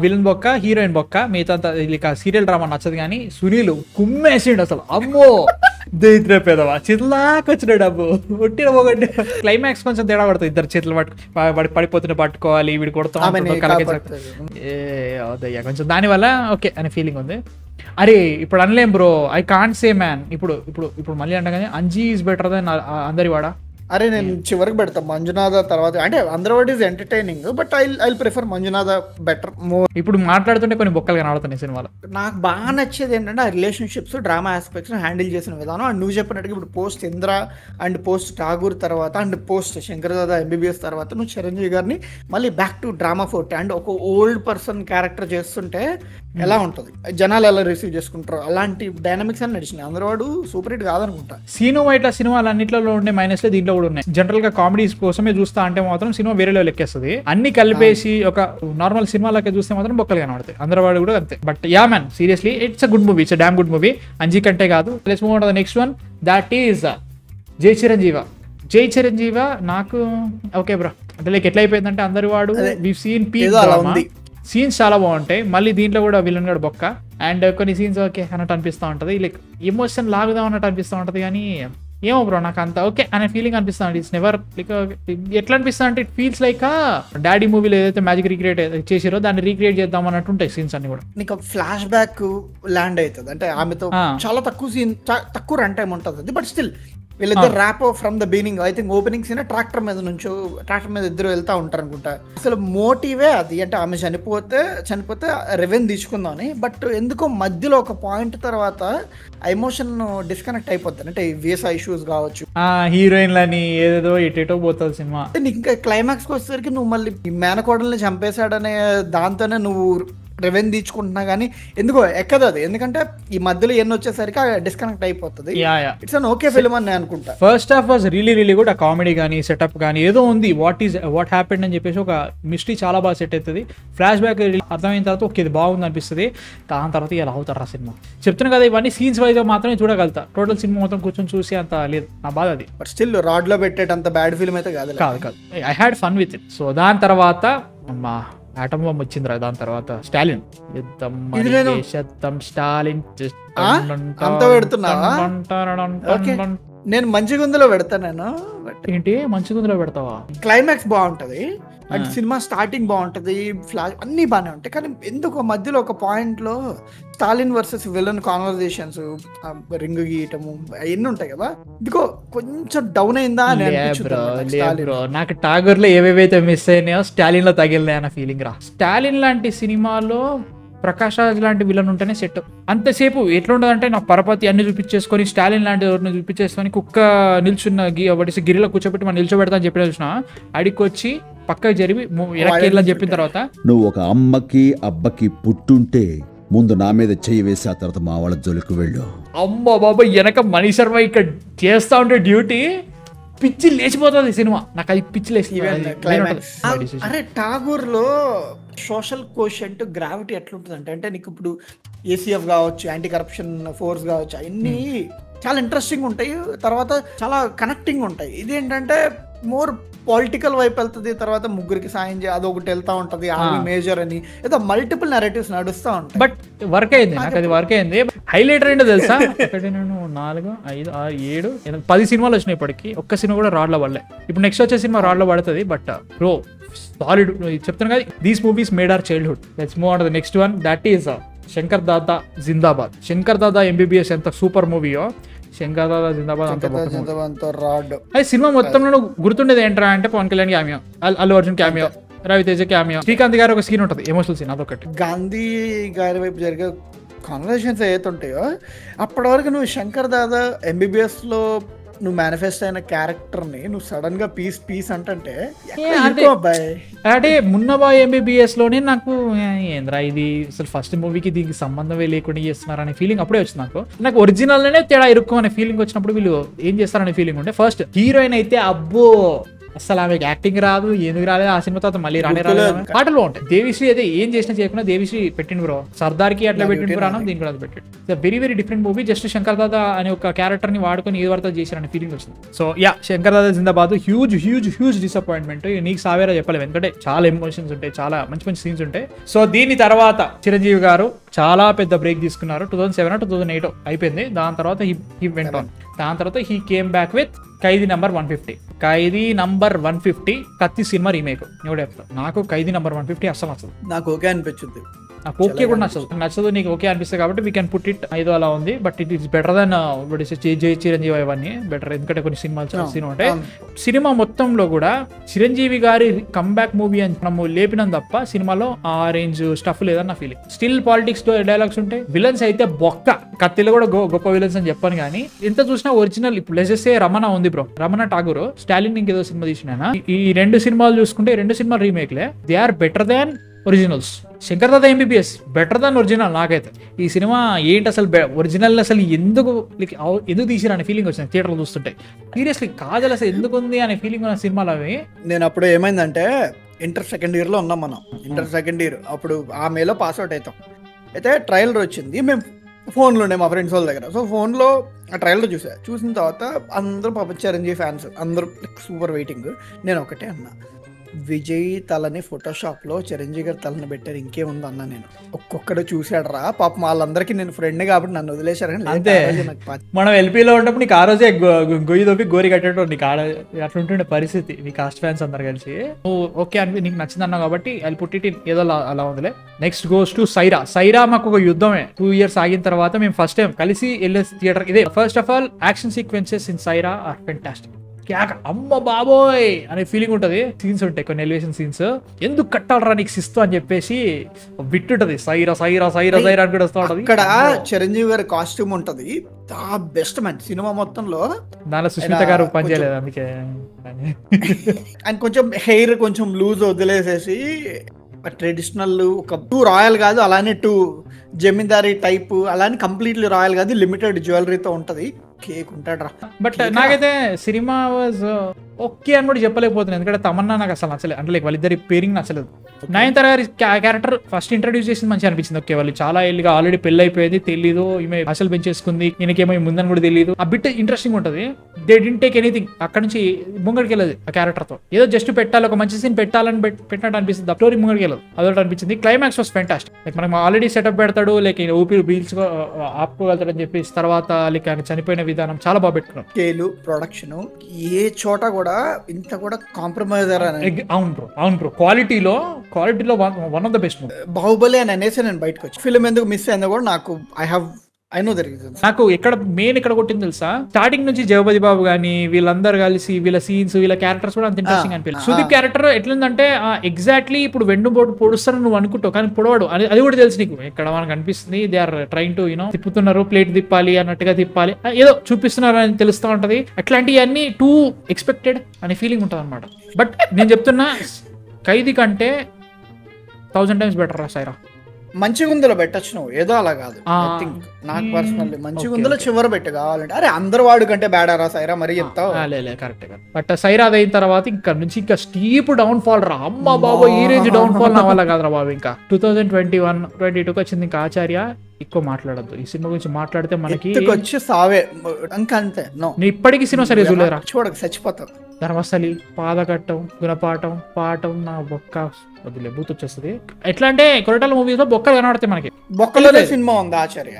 విలన్ బొక్క, హీరోయిన్ బొక్క, మిగతా ఇక సీరియల్ డ్రామా నచ్చదు. కానీ సునీల్ కుమ్మేసిండు అసలు. అమ్మో దైత్ర పేదవా చేతులాకొచ్చినాడు. అబ్బు ఒట్టిన ఒకటి. క్లైమాక్స్ కొంచెం తేడా పడుతుంది. ఇద్దరు చేతులు పడిపోతున్న పట్టుకోవాలి, వీడు కొడతా కొంచెం దానివల్ల ఓకే అనే ఫీలింగ్ ఉంది. అరే ఇప్పుడు అనలేం bro, I can't say man. ఇప్పుడు మళ్ళీ అంటగానే అంజీ ఈజ్ బెటర్ దెన్ అందరివాడా. అరే నేను చివరికి పెడతా మంజునాథ తర్వాత. అంటే Andarivaadu is entertaining, but I prefer Manjunatha better more. ఇప్పుడు మాట్లాడుతుంటే కొన్ని బొక్కలు కనబడుతున్నాయి సినిమాలో. నాకు బాగా నచ్చేది ఏంటంటే ఆ రిలేషన్షిప్స్, డ్రామా ఆస్పెక్ట్స్ హ్యాండిల్ చేసిన విధానం. అండ్ నువ్వు చెప్పినట్టుగా ఇప్పుడు post Indra and post Tagore తర్వాత and post Shankar Dada MBBS తర్వాత నువ్వు చిరంజీవి గారిని మళ్ళీ back to drama forte and ఒక ఓల్డ్ పర్సన్ క్యారెక్టర్ చేస్తుంటే ఎలా ఉంటుంది, జనాలు ఎలా రిసీవ్ చేసుకుంటారు, అలాంటి డైనామిక్స్ అని నడిచినాయి. అందరివాడు సూపర్ హిట్ కాదనుకుంటా. సీను ఇట్లా సినిమాలు అన్నింటిలో ఉండే మైనస్లే దీంట్లో కూడా ఉన్నాయి. జనరల్ గా కామెడీస్ కోసమే చూస్తా అంటే మాత్రం సినిమా వేరే లెవెల్ ఎక్కేస్తుంది. అన్ని కలిపేసి ఒక నార్మల్ సినిమాలకే చూస్తే మాత్రం బొక్కలు కనబడతాయి. అందరివాడు కూడా అంతే. But yeah man seriously it's a good movie, it's a damn good movie. Anji కంటే కాదు. Let's move on to the next one, that is జై చిరంజీవ నాకు ఓకే బ్రో. అంటే లైక్ ఎట్లా అయిపోయిందంటే అందరి వాడు సీన్స్ చాలా బాగుంటాయి, మళ్ళీ దీంట్లో కూడా విలన్ కూడా బొక్క, అండ్ కొన్ని సీన్స్ ఓకే అన్నట్టు అనిపిస్తూ ఉంటుంది, లైక్ ఎమోషన్ లాగుదాం అన్నట్టు అనిపిస్తూ ఉంటుంది. కానీ ఏమో బ్రో నాకు అంత ఓకే అనే ఫీలింగ్ అనిపిస్తుంది. ఇట్స్ నెవర్ లైక్ ఎట్లా అనిపిస్తుంది అంటే ఇట్ ఫీల్స్ లైక్ డాడీ మూవీలో ఏదైతే మ్యాజిక్ రీక్రియేట్ చేసారో దాన్ని రీక్రియేట్ చేద్దాం అన్నట్టు ఉంటాయి సీన్స్ అన్ని కూడా. నీకు ఫ్లాష్ బ్యాక్ ల్యాండ్ అవుతుంది అంటే ఆమెతో చాలా తక్కువ సీన్, తక్కువ రన్ టైం ఉంటుంది, బట్ స్టిల్ వీళ్ళిద్దరు rap from the beginning. I think opening scene tractor మీద ఇద్దరు వెళ్తా ఉంటారు అనుకుంటా. అసలు మోటివే అది, అంటే ఆమె చనిపోతే రెవెన్యూ తీసుకుందామని, బట్ ఎందుకో మధ్యలో ఒక పాయింట్ తర్వాత ఎమోషన్ డిస్కనెక్ట్ అయిపోతుంది. అంటే వీసా ఇష్యూస్ కావచ్చు, హీరోయిన్లని ఏదేదో ఎటేటో పోతుంది సినిమా. నీకు ఇంకా క్లైమాక్స్కి వచ్చేసరికి నువ్వు మళ్ళీ కోడల్ని చంపేశాడనే దాంతోనే నువ్వు రెవెన్యూ తీసుకుంటున్నా కానీ ఎందుకో ఎక్కదు అది, ఎందుకంటే ఈ మధ్యలో ఎన్ని వచ్చేసరికి డిస్కనెక్ట్ అయిపోతుంది. ఇట్స్ అన్ ఓకే ఫిల్మ్ అని నేను అనుకుంటా. First half was really good. ఆ కామెడీ కానీ సెటప్ కానీ ఏదో ఉంది, వాట్ హ్యాపెండ్ అని చెప్పేసి ఒక మిస్టరీ చాలా బాగా సెట్ అవుతుంది. ఫ్లాష్ బ్యాక్ అర్థమైన తర్వాత ఓకే ఇది బాగుంది అనిపిస్తుంది. దాని తర్వాత ఇలా అవుతారు ఆ సినిమా. చెప్తున్నా కదా ఇవన్నీ సీన్స్ వైజ్ మాత్రమే చూడగలుగుతా, టోటల్ సినిమా మొత్తం కూర్చొని చూసి అంత లేదు నా బాధ అది. బట్ స్టిల్ రాడ్ లో పెట్టేటంత బ్యాడ్ ఫిల్మ్ అయితే కాదు. I had fun with it. So దాని తర్వాత అమ్మా ఆటం బాంబ్ వచ్చిందిరా. దాని తర్వాత స్టాలిన్ స్టాలిన్ అంత పెడుతున్నా. నేను మంచిగుందులో పెడతా. నేను ఏంటి మంచిగుందులో పెడతావా? క్లైమాక్స్ బాగుంటది, అంటే సినిమా స్టార్టింగ్ బాగుంటది, ఫ్లాష్ అన్ని బాగానే ఉంటాయి, కానీ ఎందుకు మధ్యలో ఒక పాయింట్ లో Stalin versus villain conversations, ring గీయటము అవన్నీ ఉంటాయి కదా, ఇదిగో కొంచెం డౌన్ అయిందా అని అనిపించింది. నాకు టాగర్ లో ఏవేవైతే మిస్ అయినాయో స్టాలిన్ లో తగిలినాయి అన్న ఫీలింగ్ రా. స్టాలిన్ లాంటి సినిమాలో ప్రకాష్ రాజ్ లాంటి విలన్ ఉంటేనే సెట్. అంతసేపు ఎట్లుంటది అంటే నా పరపతి అన్ని చూపించేసుకొని స్టాలిన్ లాంటి ఎవరిని చూపించేసుకొని కుక్క నిల్చున్న గిరిలో కూర్చోబెట్టి మనం నిల్చోబెడతా అని చెప్పిన చూసిన అడికి వచ్చి పక్కకి జరిపి అని చెప్పిన తర్వాత నువ్వు ఒక అమ్మకి అబ్బకి పుట్టుంటే ముందు నా మీద చెయ్యి వేసి ఆ తర్వాత మా వాళ్ళ జోలికి వెళ్ళు. అమ్మ బాబా వెనక మణి శర్మ ఇక్కడ చేస్తా ఉంటే డ్యూటీ పిచ్చి లేచిపోతుంది సినిమా. నాకు అది పిచ్చి లేచి. అరే ఠాగూర్ లో సోషల్ కోషెంట్ గ్రావిటీ ఎట్లుంటుంది అంటే నీకు ఇప్పుడు ఏసీఎఫ్ కావచ్చు, యాంటీ కరప్షన్ ఫోర్స్ కావచ్చు, అవన్నీ చాలా ఇంట్రెస్టింగ్ ఉంటాయి, తర్వాత చాలా కనెక్టింగ్ ఉంటాయి. ఇదేంటంటే మోర్ పొలిటికల్ వైపు వెళ్తుంది, తర్వాత ముగ్గురికి సాయం చేయాలి అదొకటి వెళ్తా ఉంటది, ఆర్మీ మేజర్ అని ఏదో మల్టిపుల్ నెరేటివ్స్ నడుస్తూ ఉంటాయి. బట్ వర్క్ అయింది, నాకు అది వర్క్ అయింది. హైలైటర్ ఏంటో తెలుసా, 1 2 4 5 6 7 8 10 సినిమాలు వచ్చినాయి ఇప్పటికి, ఒక్క సినిమా కూడా రాడ్లో పడలే. ఇప్పుడు నెక్స్ట్ వచ్చే సినిమా రాడ్లో పడుతుంది. బట్ బ్రో సాలిడ్ చెప్తాను కదా, these movies made our childhood. Let's move on to the next one, that is Shankar Dada Zindabad. Shankar Dada MBBS ఎంత సూపర్ మూవీయో, శంకర్ దాదా జిందాబాద్ అది సినిమా మొత్తంలో గుర్తుండేది ఏంట్రా అంటే Pawan Kalyan cameo, Allu Arjun cameo, Raviteja cameo, Srikanth garu ఒక సీన్ ఉంటుంది ఎమోషనల్ సీన్, అదొకటి. గాంధీ గారి వైపు జరిగే కాన్వర్సేషన్స్ ఏదైతే ఉంటాయో అప్పటి వరకు నువ్వు శంకర్ దాదా ఎంబీబీఎస్ లో నువ్వు మేనిఫెస్ట్ అయిన క్యారెక్టర్ ని నువ్వు సడన్ గా పీస్ అంటే మున్నబాయ్ ఎంబీబీఎస్ లోనే నాకు ఏంద్రా ఇది అసలు ఫస్ట్ మూవీకి దీనికి సంబంధమే లేకుండా చేస్తున్నారు అనే ఫీలింగ్ అప్పుడే వచ్చింది. నాకు ఒరిజినల్ లోనే తేడా ఇరుక్కో అనే ఫీలింగ్ వచ్చినప్పుడు వీళ్ళు ఏం చేస్తారనే ఫీలింగ్ ఉంటే, ఫస్ట్ హీరోయిన్ అయితే అబ్బో అసలు ఆమెకి యాక్టింగ్ రాదు, ఎందుకు రాలేదు, ఆ సినిమా తర్వాత మళ్ళీ రాలేదు, పాటలు బాగుంటాయి. దేవిశ్రీ అయితే ఏం చేసినా చేయకుండా దేవిశ్రీ పెట్టింది బ్రో, సర్దార్కి అట్లా పెట్టింది ప్రాణం, దీనికి కూడా అది పెట్టాడు. Very very different movie. Just Shankar Dada అనే ఒక క్యారెక్టర్ ని వాడుకొని ఏది పడితే చేశారనే ఫీలింగ్ వచ్చింది. సో యా, శంకర్ దాదా జిందాబాద్ హ్యూజ్ హ్యూజ్ హ్యూజ్ డిసప్పాయింట్మెంట్. నీకు సావేరా చెప్పలేము, ఎందుకంటే చాలా ఎమోషన్స్ ఉంటాయి, చాలా మంచి మంచి సీన్స్ ఉంటాయి. సో దీని తర్వాత చిరంజీవి గారు చాలా పెద్ద బ్రేక్ తీసుకున్నారు. 2007 2008 అయిపోయింది. దాని తర్వాత హీ వెంట్ ఆన్. దాని తర్వాత he came back with Khaidi number 150. Khaidi number 150 కత్తి సినిమా రీమేక్. నాకు ఖైదీ నంబర్ 150 అస్సలు నచ్చదు. నాకు ఓకే అనిపించింది, నాకు ఓకే కూడా నచ్చదు. నీకు ఓకే అనిపిస్తుంది కాబట్టి వీ కెన్ పుట్ ఇట్ ఐదో అలా ఉంది. But it is better than జై చిరంజీవి అవన్నీ బెటర్, ఎందుకంటే కొన్ని సినిమాలు సినిమా ఉంటాయి. సినిమా మొత్తంలో కూడా చిరంజీవి గారి కంబ్యాక్ మూవీ అని మనము లేపినం తప్ప సినిమాలో ఆ రేంజ్ స్టఫ్ లేదన్న ఫీలింగ్. స్టిల్ పాలిటిక్స్ డైలాగ్స్ ఉంటాయి, విలన్స్ అయితే బొక్క. కత్తిలో కూడా గొప్ప విలన్స్ అని చెప్పాను, కానీ ఎంత చూసినా ఒరిజినల్. ఇప్పుడు లెజెస్ రమణ ఉంది బ్రో, రమణ ఠాగూర్, స్టాలిన్ ఇంకేదో సినిమా తీసినా. ఈ 2 సినిమాలు చూసుకుంటే 2 సినిమాలు రీమేక్లే. They are better than originals. Shankar Dada MBBS better than original నాకైతే. ఈ సినిమా ఏంటి అసలు ఒరిజినల్ అసలు ఎందుకు తీసిరా అనే ఫీలింగ్ వచ్చింది థియేటర్లో చూస్తుంటే. సీరియస్లీ కాదు అసలు ఎందుకు ఉంది అనే ఫీలింగ్ ఉన్న సినిమాలు అవి. నేను అప్పుడు ఏమైందంటే ఇంటర్ సెకండ్ ఇయర్ లో ఉన్నాం మనం, ఇంటర్ సెకండ్ ఇయర్ అప్పుడు ఆ మేలో పాస్అవుట్ అవుతాం. అయితే ట్రailer వచ్చింది, మేము ఫోన్లో ఉండే మా ఫ్రెండ్స్ వాళ్ళ దగ్గర. సో ఫోన్లో ఆ ట్రైలర్ చూసిన తర్వాత అందరూ పాప చిరంజీవి ఫ్యాన్స్ అందరూ సూపర్ వెయిటింగ్. నేను ఒకటే అన్నా, విజయ్ తలని ఫోటోషాప్లో చిరంజీవి గారి తలని పెట్టారు, ఇంకేముంది అన్నా. నేను ఒక్కొక్కడు చూసాడు రా పాపం, వాళ్ళందరికీ నేను ఫ్రెండ్ కాబట్టి నన్ను వదిలేశారు. అంతే, మనం ఎల్పీలో ఉన్నప్పుడు నీకు ఆ రోజే గొయ్యి దొప్పి గోరి కట్టేటో నీకు అట్లా ఉంటుండే పరిస్థితి. నీ కాస్ట్ ఫ్యాన్స్ అందరు కలిసి ఓకే అని నీకు నచ్చింది అన్నావు కాబట్టి అది పుట్టి ఏదో అలా ఉందిలే. Next goes to Sye Raa. Sye Raa మాకు ఒక యుద్ధమే. 2 years ఆగిన తర్వాత మేము ఫస్ట్ టైం కలిసి వెళ్ళే థియేటర్ ఇదే. First of all action sequences in Sye Raa are fantastic. అమ్మ బాబోయ్ అనే ఫీలింగ్ ఉంటుంది. సీన్స్ ఉంటాయి కొన్ని ఎలివేషన్ సీన్స్, ఎందుకు కట్టాలరా నీకు సిస్తు అని చెప్పేసి బిట్ ఉంటుంది. సైరా సైరా సైరా సైరా అని కూడా వస్తూ ఉంటుంది. ఇక్కడ చిరంజీవి గారి కాస్ట్యూమ్ ఉంటది, బెస్ట్ మ్యాన్ సినిమా మొత్తంలో. దానిలో సుష్మిత గారు పనిచేయలేదు అందుకే. అండ్ కొంచెం హెయిర్ కొంచెం లూజ్ వదిలేసేసి ట్రెడిషనల్ ఒక 2 రాయల్ కాదు, అలానే 2 జమీందారీ టైప్, అలానే కంప్లీట్లీ రాయల్ కాదు, లిమిటెడ్ జ్యువెలరీతో ఉంటది. కేక్ ఉంటాడు రా. బట్ నాకైతే సినిమా వాజ్ ఓకే అని కూడా చెప్పలేకపోతున్నాను, ఎందుకంటే తమన్నా నాకు అసలు నచ్చలేదు. అంటే లైక్ వాళ్ళిద్దరి పేరింగ్ నచ్చలేదు. నయనతార గారి క్యారెక్టర్ ఫస్ట్ ఇంట్రడ్యూస్ చేసింది మంచిగా అనిపించింది. ఓకే వాళ్ళు చాలా ఏళ్ళుగా ఆల్రెడీ పెళ్లి అయిపోయింది, తెలీదు, ఈమె అసలు పెంచేసుకుంది, ఈయనకేమో ముందని కూడా తెలియదు. ఆ బిట్ ఇంట్రెస్టింగ్ ఉంటుంది. They didn't take anything. అక్కడ నుంచి ముంగడికి వెళ్ళదు ఆ క్యారెక్టర్ తో. ఏదో జస్ట్ పెట్టాలి, ఒక మంచి సీన్ పెట్టాలని పెట్టినట్టు అనిపిస్తుంది. స్టోరీ ముంగడికి వెళ్ళదు, అదొకటి అనిపించింది. Climax was fantastic. లైక్ మనకు ఆల్రెడీ సెటప్ పెడతాడు, లైక్ ఊపిరి బీల్స్ ఆపుకోగలుగుతాడు అని చెప్పేసి, తర్వాత లైక్ ఆయన చనిపోయిన విధానం చాలా బాగా పెట్టుకున్నాం. స్కేలు, ప్రొడక్షన్ ఏ చోట కూడా ఇంత కూడా కాంప్రమైజ్. అవును బ్రో, క్వాలిటీలో one of the best. Baahubali అని అనేసి నేను బయటకు వచ్చి ఫిల్మ్ ఎందుకు మిస్ అయిందో కూడా ఐ నో ద రీజన్. నాకు ఇక్కడ కొట్టింది తెలుసా, స్టార్టింగ్ నుంచి జగపతి బాబు గానీ వీళ్ళందరూ కలిసి వీళ్ళ సీన్స్, వీళ్ళ క్యారెక్టర్స్ కూడా అంత ఇంట్రెస్టింగ్ అనిపించింది. సుదీప్ క్యారెక్టర్ ఎట్లుందంటే ఎగ్జాక్ట్లీ ఇప్పుడు వెన్నుపోటు పొడుస్తారని నువ్వు అనుకుంటావు, కానీ పొడవాడు. అది కూడా తెలుసు నీకు. ఇక్కడ మనకు అనిపిస్తుంది దే ఆర్ ట్రైంగ్ టు తిప్పుతున్నారు, ప్లేట్ తిప్పాలి అన్నట్టుగా తిప్పాలి, ఏదో చూపిస్తున్నారు అని తెలుస్తూ ఉంటది. అట్లాంటివన్నీ టూ ఎక్స్పెక్టెడ్ అనే ఫీలింగ్ ఉంటుంది అనమాట. బట్ నేను చెప్తున్నా, ఖైదీ కంటే 1000 times బెటర్ రా సైరా. మంచి గుందలో పెట్టచ్చు నువ్వు, ఏదో అలా కాదు. నాకు పర్సనల్లీ మంచి గుందలో చివరి పెట్టు కావాలంటే. అరే అందరు వాడు కంటే బ్యాడారా సైరా మరి చెప్తావు. కరెక్ట్. బట్ సైరా అయిన తర్వాత ఇక్కడ నుంచి ఇంకా స్టీప్ డౌన్ ఫాల్ రా. అమ్మ బాబు ఈ రేంజ్ డౌన్ ఫాల్ నా వల్ల కాదురా బాబు. ఇంకా 2021-22 వచ్చింది. ఇంకా ఆచార్య ఎక్కువ మాట్లాడద్దు ఈ సినిమా గురించి. మాట్లాడితే మనకి వచ్చి సావే ఇంకా అంతే. నేను ఇప్పటికీ సినిమా సరే చూడలేరా, చూడక చచ్చిపోతావు. ధర్మస్థలి, పాదకట్టం, గుణపాఠం, పాఠం, నా బొక్క వదిలే బూత్ వచ్చేస్తుంది. ఎట్లా అంటే కొరటాల మూవీస్ లో బొక్కలు కనబడతాయి మనకి. బొక్కలోనే సినిమా ఉంది ఆచార్య.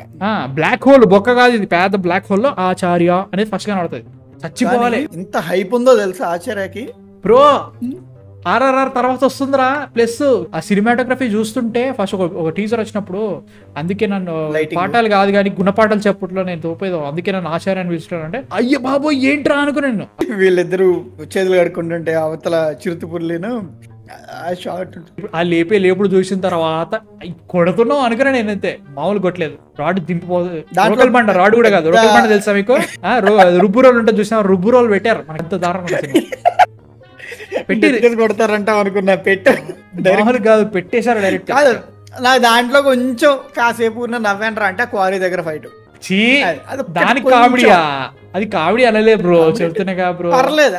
బ్లాక్ హోల్ బొక్క కాదు ఇది, పెద్ద బ్లాక్ హోల్ లో ఆచార్య అనేది ఫస్ట్ కనబడుతుంది. చచ్చిపోవాలి. ఇంత హైప్ ఉందో తెలుసా ఆచార్యకి బ్రో. RRR తర్వాత వస్తుందిరా. ప్లస్ ఆ సినిమాటోగ్రఫీ చూస్తుంటే ఫస్ట్ ఒక టీజర్ వచ్చినప్పుడు, అందుకే నన్ను పాఠాలు కాదు కానీ గుణపాఠాలు చెప్పట్లో నేను తోపేదో, అందుకే నన్ను ఆచార్యాన్ని పిలుచున్నాను అంటే అయ్య బాబో ఏంట్రా అనుకున్నాను. వీళ్ళిద్దరు చేతులు కడుకుంటుంటే అవతల చిరుతుపుర్లేను ఆ లేపుడు చూసిన తర్వాత కొడుతున్నావు అనుకున్నా. నేనైతే మామూలు కొట్టలేదు. రాడ్ దింపిపోతుంది. రోకల్ బండ, రాడ్ కూడా కాదు, రోకల్ బండ తెలుసా మీకు? రుబ్బు రోల్ ఉంటుంది చూసినా, రుబ్బు రోల్ పెట్టారు. మనకి ఎంత దారుణంగా పెట్టి కొడతారంట అనుకున్నా. మామూలు కాదు, పెట్టేశారు డైరెక్ట్. నా దాంట్లో కొంచెం కాసేపు నవ్వేంట్రా అంటే క్వారీ దగ్గర ఫైట్. దానికి కామెడీయా? అది కామెడీ అనలే బ్రో, చెప్తున్నా బ్రో. పర్లేదు.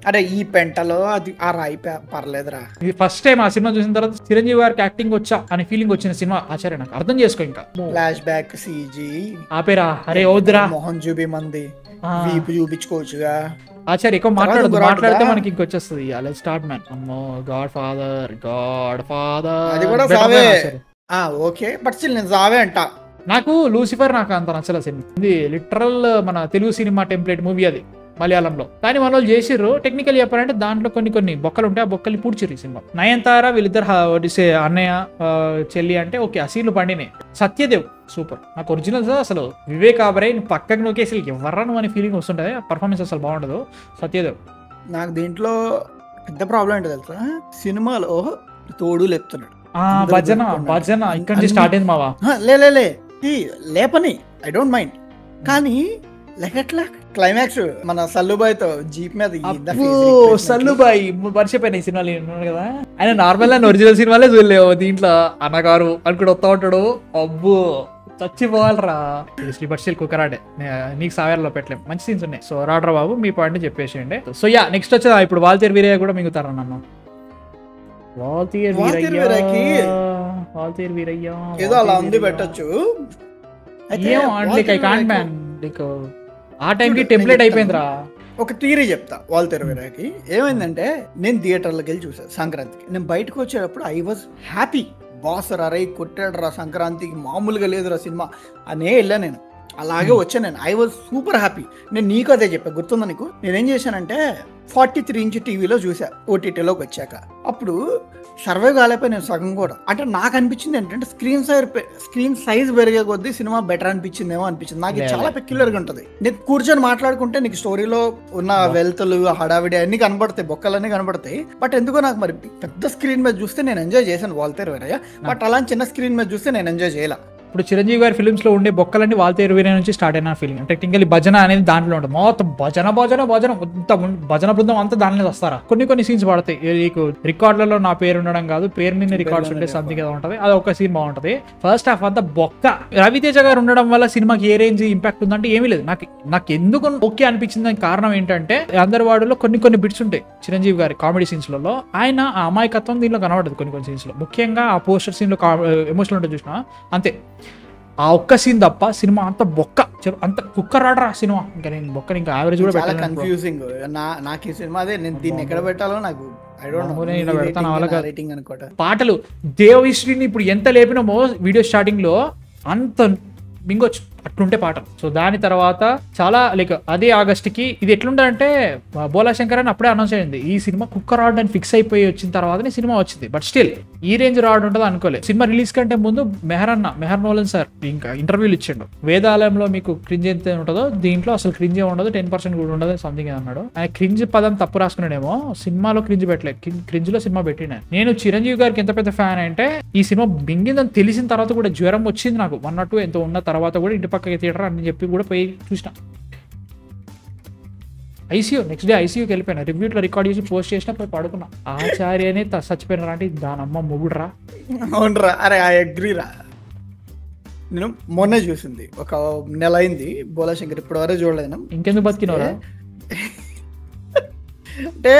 అరే ఈ పెంటలో అది ఆ రాయి పర్లేదురా. ఫస్ట్ టైం ఆ సినిమా చూసిన తర్వాత చిరంజీవి గారికి యాక్టింగ్ వచ్చా అనే ఫీలింగ్ వచ్చిన సినిమా ఆచార్య. నాకు అర్థం చేసుకో. ఇంకా ఫ్లాష్ బ్యాక్ సీజీ ఆపేరా. అరే వద్దురా, మోహన్ చూపి మంది వీపు చూపించుకోవచ్చుగా. ఆచార్య ఎక్కువ మాట్లాడితే మనకి ఇంకొచ్చేస్తుంది. Let's start man. అమ్మో గాడ్ ఫాదర్ అది కూడా సావే. ఓకే బట్ స్టిల్ నేను సావే అంట. నాకు లూసిఫర్ నాకు అంత నచ్చల సినిమా. ఇది లిటరల్ మన తెలుగు సినిమా టెంప్లెట్ మూవీ అది మలయాళంలో. కానీ మన వాళ్ళు చేసిర్రు. టెక్నికల్ చెప్పారంటే దాంట్లో కొన్ని బొక్కలు ఉంటాయి, ఆ బొక్కలు పూడ్చిర్రు ఈ సినిమా. నయనతార వీళ్ళిద్దరు అన్నయ్య చెల్లి అంటే ఓకే, ఆ సీన్లు పండినాయి. సత్యదేవ్ సూపర్. నాకు ఒరిజినల్స్ అసలు వివేక్ ఆబరే పక్కకు నొక్కేసి ఎవర్రా నువ్వు అనే ఫీలింగ్ వస్తుంటది. పర్ఫార్మెన్స్ అసలు బాగుండదు సత్యదేవ్. నాకు దీంట్లో పెద్ద ప్రాబ్లం ఏంటో తెలుసా, సినిమాలో తోడు లేపుతున్నాడు. భజన ఇక్కడ నుంచి స్టార్ట్ అయింది మావా. లేపని ఐ డోంట్ మైండ్, కానీ ఎట్లా క్లైమాక్స్ మన సల్లుబాయ్ తో జీప్ మీద. సల్లుబాయ్ మర్చిపోయిన ఈ సినిమాలు ఉన్నాడు కదా ఆయన. నార్మల్ గా ఒరిజినల్ సినిమాలే చూడలేవు. దీంట్లో అన్నగారు అనుకుంటూ వస్తా ఉంటాడు. అబ్బో చచ్చిపోవాలరా. శ్రీపర్శీల్ కుక్కరాడే నీకు సావేర్లో పెట్టలేం. మంచి సీన్స్ ఉన్నాయి. సో రాడ్రా బాబు మీ పాయింట్ చెప్పేసేయండి. సో యా నెక్స్ట్ వచ్చేది ఇప్పుడు వాల్తేరు వీరయ్య కూడా మిగుతారా నన్ను. వాల్తేరు వీరయ్య ఏదో అలా ఉంది పెట్టచ్చు. ఏమో like I can't man like ఆ టైంకి టెంప్లెట్ అయిపోయిందిరా. ఒక థియరీ చెప్తా వాల్తేరు వీరయ్యకి. ఏమైందంటే నేను థియేటర్లోకి వెళ్ళి చూసాను సంక్రాంతికి. నేను బయటకు వచ్చేటప్పుడు ఐ వాజ్ హ్యాపీ. బాస్ రా రై కొట్టాడు రా సంక్రాంతికి, మామూలుగా లేదురా సినిమా అనే వెళ్ళా నేను. అలాగే వచ్చాను నేను. I was super happy. నేను నీకు అదే చెప్పా, గుర్తుందా నీకు? నేనేం చేశానంటే 43 ఇంచ్ టీవీలో చూసా ఓటీటీలోకి వచ్చాక. అప్పుడు సర్వే కాలేపోయి నేను సగం కూడా. అంటే నాకు అనిపించింది ఏంటంటే స్క్రీన్ సైజ్ పెరిగే కొద్దీ సినిమా బెటర్ అనిపించిందేమో అనిపించింది నాకు. ఇది చాలా పెక్యులర్గా ఉంటుంది. నేను కూర్చొని మాట్లాడుకుంటే నీకు స్టోరీలో ఉన్న వెల్తులు హడావిడి అన్ని కనబడతాయి, బొక్కలన్నీ కనబడతాయి. బట్ ఎందుకో నాకు మరి పెద్ద స్క్రీన్ మీద చూస్తే నేను ఎంజాయ్ చేశాను వాల్తేరు వీరయ్య. బట్ అలాంటి చిన్న స్క్రీన్ మీద చూస్తే నేను ఎంజాయ్ చేయాల. ఇప్పుడు చిరంజీవి గారి ఫిల్మ్స్ లో ఉండే బొక్కలన్నీ వాల్తేరు వీరయ్య నుంచి స్టార్ట్ అయిన ఫీలింగ్. టెక్నికల్లీ భజన అనేది దాంట్లో ఉంటుంది. మొత్తం భజన భజన భజన భజన బృందం అంతా దాని మీద వస్తారా. కొన్ని సీన్స్ పడతాయి. నీకు రికార్డులలో నా పేరు ఉండడం కాదు, పేరు మీద రికార్డ్స్ ఉంటే సంథింగ్ ఏదో ఉంటుంది. అది ఒక సీన్ బాగుంటది. ఫస్ట్ హాఫ్ అంతా బొక్క. రవితేజ గారు ఉండడం వల్ల సినిమాకి ఏ రేంజ్ ఇంపాక్ట్ ఉందంటే ఏమీ లేదు. నాకు ఎందుకు ఓకే అనిపించింది దానికి కారణం ఏంటంటే అందరి వాడులో కొన్ని బిట్స్ ఉంటాయి చిరంజీవి గారి కామెడీ సీన్స్ లలో. ఆయన ఆ అమాయకత్వం దీనిలో కనబడదు కొన్ని సీన్స్ లో. ముఖ్యంగా ఆ పోస్టర్ సీన్ లో ఎమోషనల్ ఉంటుంది చూసినా అంతే. ఆ ఒక్క సీన్ తప్ప సినిమా అంత బొక్క, అంత కుక్కర్ రాడరా సినిమా. ఇంకా నేను బొక్క ఇంకా యావరేజ్ కూడా చాలా కన్ఫ్యూజింగ్ నాకు ఈ సినిమా. అదే నేను దీన్ని ఎక్కడ పెట్టాలో నాకు రేటింగ్ అనుకోట. పాటలు దేవశ్రీని ఇప్పుడు ఎంత లేపినామో వీడియో స్టార్టింగ్ లో అంత మింగొచ్చు, అట్లుంటే పాటలు. సో దాని తర్వాత చాలా లైక్ అదే ఆగస్ట్కి ఇది ఎట్లుంటారంటే బోలా శంకర్ అని అప్పుడే అనౌన్స్ అయింది ఈ సినిమా కుక్క రాడ్ అని ఫిక్స్ అయిపోయి వచ్చిన తర్వాతనే సినిమా వచ్చింది. బట్ స్టిల్ ఈ రేంజ్ రాడ్ ఉంటుంది అనుకోలేదు. సినిమా రిలీజ్ కంటే ముందు మెహర్ నోలన్ సార్ ఇంకా ఇంటర్వ్యూలు ఇచ్చిండు. వేదాలయంలో మీకు క్రింజ్ ఎంత ఉంటుందో దీంట్లో అసలు క్రింజ్ ఉండదు, 10% కూడా ఉండదు సంథింగ్ అన్నాడు. ఆయన క్రింజ్ పదం తప్పు రాసుకున్నాడేమో, సినిమాలో క్రింజ్ పెట్టలేదు, క్రింజ్ లో సినిమా పెట్టినా. నేను చిరంజీవి గారికి ఎంత పెద్ద ఫ్యాన్ అంటే ఈ సినిమా బింగిందని తెలిసిన తర్వాత కూడా జ్వరం వచ్చింది నాకు 1 or 2 ఎంతో ఉన్న తర్వాత కూడా ఇంటి పక్కకి థియేటర్ అని చెప్పి కూడా పోయి చూసిన. ఐసీయూ నెక్స్ట్ డే ఐసీయూకి వెళ్ళిపోయినా, రివ్యూట్లో రికార్డ్ చేసి పోస్ట్ చేసినా పోయి పడుకున్నా. ఆచార్యనే చచ్చిపోయినారా అంటే దాని అమ్మ మొగుడురా. అవునరా, అరే ఐ అగ్రీ రా. నేను మొన్నే చూసింది, ఒక నెల అయింది బోలా శంకర్, ఇప్పుడు వరకు చూడలేదు. ఇంకెందుకు బతికినవరా అంటే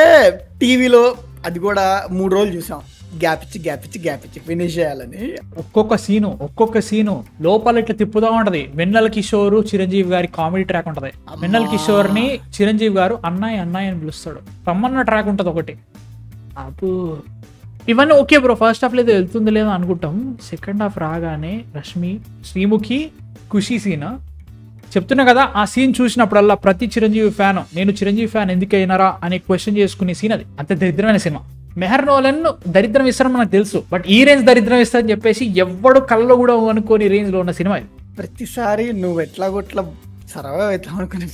టీవీలో అది కూడా 3 రోజులు చూసాం, గ్యాప్ ఇచ్చి ఫినిష్ చేయాలని. ఒక్కొక్క సీను లోపల ఇట్లా తిప్పుదా ఉంటది. వెన్నెల కిషోర్ చిరంజీవి గారి కామెడీ ట్రాక్ ఉంటది. వెన్నెల కిషోర్ ని చిరంజీవి గారు అన్నయ్య అని పిలుస్తాడు. రమ్మన్న ట్రాక్ ఉంటది ఒకటి. అప్పుడు ఇవన్నీ ఓకే బ్రో, ఫస్ట్ హాఫ్ లేదు వెళ్తుంది లేదో అనుకుంటాం. సెకండ్ హాఫ్ రాగానే రష్మి శ్రీముఖి ఖుషి సీన్ చెప్తున్నా కదా, ఆ సీన్ చూసినప్పుడల్లా ప్రతి చిరంజీవి ఫ్యాన్ నేను చిరంజీవి ఫ్యాన్ ఎందుకైనారా అని క్వశ్చన్ చేసుకునే సీన్ అది. అంత దరిద్రమైన సినిమా. మెహర్ నోలన్ దరిద్రం ఇస్తారని మనకు తెలుసు, బట్ ఈ రేంజ్ దరిద్రం ఇస్తారని చెప్పేసి ఎవ్వడు కళ్ళలో కూడా అనుకోని రేంజ్ లో ఉన్న సినిమా ఇది. ప్రతిసారి నువ్వు ఎట్లాగొట్లా సర్వైవ్ అవుతావు అనుకునే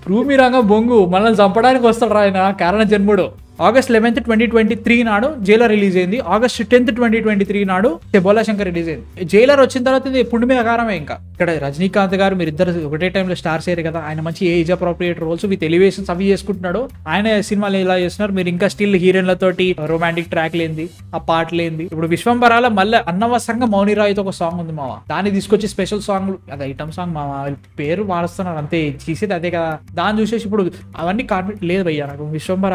ప్రూవ్ మీ రాంగా బొంగు మనల్ని చంపడానికి వస్తాడు ఆయన కారణ జన్ముడు. August 11th, 2023 నాడు జైలర్ రిలీజ్ అయింది. August 10th, 2023 నాడు బోలా శంకర్ రిలీజ్ అయింది. జైలర్ వచ్చిన తర్వాత ఇది పుండు మీద కారమే. ఇంకా ఇక్కడ రజనీకాంత్ గారు మీరిద్దరు ఒకటే టైంలో స్టార్స్ అయ్యారు కదా, ఆయన మంచి age appropriate roles with elevations అవి చేసుకుంటున్నాడు. ఆయన సినిమాలు ఇలా చేస్తున్నారు, మీరు ఇంకా స్టిల్ హీరోయిన్లతోటి రొమాంటిక్ ట్రాక్ లేంది, ఆ పాటలేంది. ఇప్పుడు విశ్వంబరాల మళ్ళీ అన్నవసరంగా మౌనిరాయ్తో ఒక సాంగ్ ఉంది మావా, దాన్ని తీసుకొచ్చి స్పెషల్ సాంగ్ అది ఐటమ్ సాంగ్ మావా పేరు మారుస్తున్నారు అంతే, చేసేది అదే కదా. దాన్ని చూసేసి ఇప్పుడు అవన్నీ కాన్ఫిడెంట్ లేదు భయ్యా నాకు. విశ్వంబర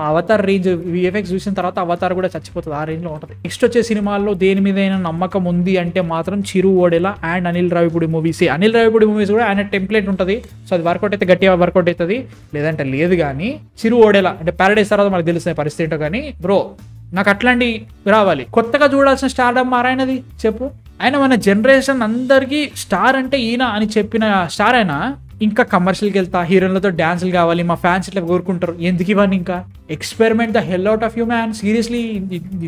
అవతార్ రేంజ్ విఎఫ్ఎక్స్ చూసిన తర్వాత అవతార్ కూడా చచ్చిపోతుంది, ఆ రేంజ్ లో ఉంటుంది. నెక్స్ట్ వచ్చే సినిమాల్లో దేని మీద నమ్మకం ఉంది అంటే మాత్రం Chiru Odela and Anil Ravipudi movies. Anil Ravipudi movies కూడా ఆయన టెంప్లెట్ ఉంటుంది, సో అది వర్కౌట్ అయితే గట్టిగా వర్కౌట్ అవుతుంది, లేదంటే లేదు. కానీ చిరు ఓడెలా అంటే ప్యారడైస్ తర్వాత మనకు తెలుస్తుంది పరిస్థితి ఏంటో. కానీ బ్రో నాకు అట్లాంటి రావాలి, కొత్తగా చూడాల్సిన స్టార్డమ్ మారాయనది చెప్పు. ఆయన మన జనరేషన్ అందరికీ స్టార్ అంటే ఈయన అని చెప్పిన స్టార్ ఆయన. ఇంకా కమర్షియల్కి వెళ్తా, హీరోయిన్లతో డాన్సులు కావాలి, మా ఫ్యాన్స్ ఇట్లా కోరుకుంటారు. ఎందుకు ఇవన్నీ? ఇంకా experiment the hell out of you man. Seriously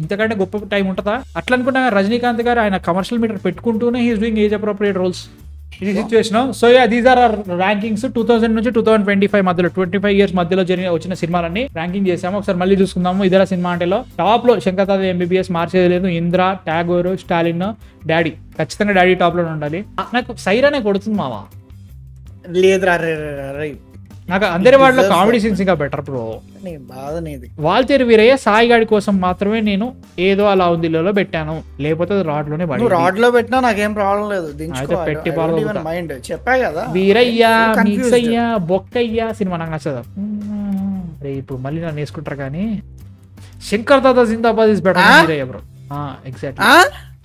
ఇంతకంటే గొప్ప టైం ఉంటుందా? అట్లా అనుకుంటా రజనీకాంత్ గారు ఆయన కమర్షియల్ మీటర్ పెట్టుకుంటూనే he's doing age appropriate roles. ఇది situation. So these are our rankings 2000 నుంచి 2025 మధ్యలో 25 years మధ్యలో వచ్చిన సినిమాలన్నీ ర్యాంకింగ్ చేసాము. ఒకసారి మళ్ళీ చూసుకుందాము. ఇదే సినిమా అంటేలో టాప్ లో శంకర్దాద ఎంబీబీఎస్ మార్చేది లేదు, ఇంద్ర, ట్యాగోర్, స్టాలిన్, డాడీ. ఖచ్చితంగా డాడీ టాప్ లో ఉండాలి. నాకు సైరానే కొడుతుంది మావా. లేదురా నాకు అందరి వాటిలో కామెడీ సీన్స్ ఇంకా బెటర్ బ్రో. వాల్తేరు వీరయ్య సాయిగాడి కోసం మాత్రమే నేను ఏదో అలా ఉంది పెట్టాను, లేకపోతే రాడ్ లోనే రాడ్ లో పెట్టినా నాకేం ప్రాబ్లం లేదు. పెట్టి మైండ్ చెప్పా కదా, వీరయ్య మిక్స్ అయ్యా బొక్కయ్యా సినిమా నాకు నచ్చదు. అరే ఇప్పుడు మళ్ళీ నన్ను వేసుకుంటారు. కానీ Shankar Dada Zindabad is better Veerayya bro. Exactly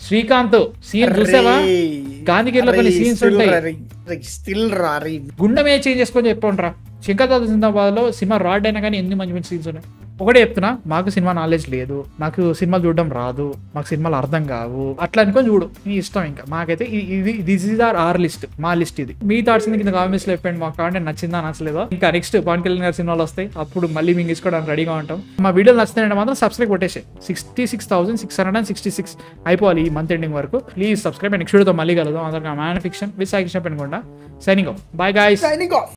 Srikanth scene చూసావా? గాంధీగిరిలో కొన్ని సీన్స్ ఉంటాయి, స్టిల్ రారీ గుండెమే చేంజ్ చేసుకొని చెప్పండిరా. శంకర్ దాదా జిందాబాద్ లో సినిమా రాడ్ అయినా కానీ ఎన్ని మంచి మంచి సీన్స్ ఉన్నాయి. ఒకటే చెప్తున్నా, మాకు సినిమా నాలెడ్జ్ లేదు, నాకు సినిమాలు చూడడం రాదు, మాకు సినిమాలు అర్థం కావు, అట్లా అనుకొని చూడు, నీ ఇష్టం. ఇంకా మాకైతే ఇది దిస్ ఇస్ ఆర్ లిస్ట్, మా లిస్ట్ ఇది. మీ థాట్స్ కింద కామెంట్స్ లో చెప్పండి, మాకు కావాలంటే నచ్చిందా నచ్చలేదో. ఇంకా నెక్స్ట్ పవన్ కళ్యాణ్ గారి సినిమాలు వస్తాయి, అప్పుడు మళ్ళీ మేము తీసుకోవడానికి రెడీగా ఉంటాం. మా వీడియోలు నచ్చుతాయంటే మాత్రం సబ్స్క్రైబ్ కొట్టేసి 66,666 అయిపోవాలి ఈ మంత్ ఎండింగ్ వరకు. Please subscribe. నెక్స్ట్ వీడియోతో మళ్ళీ కలుద్దాం. అందరికీ man fiction with Sai Krishna Penukonda signing off. Bye guys. Signing off.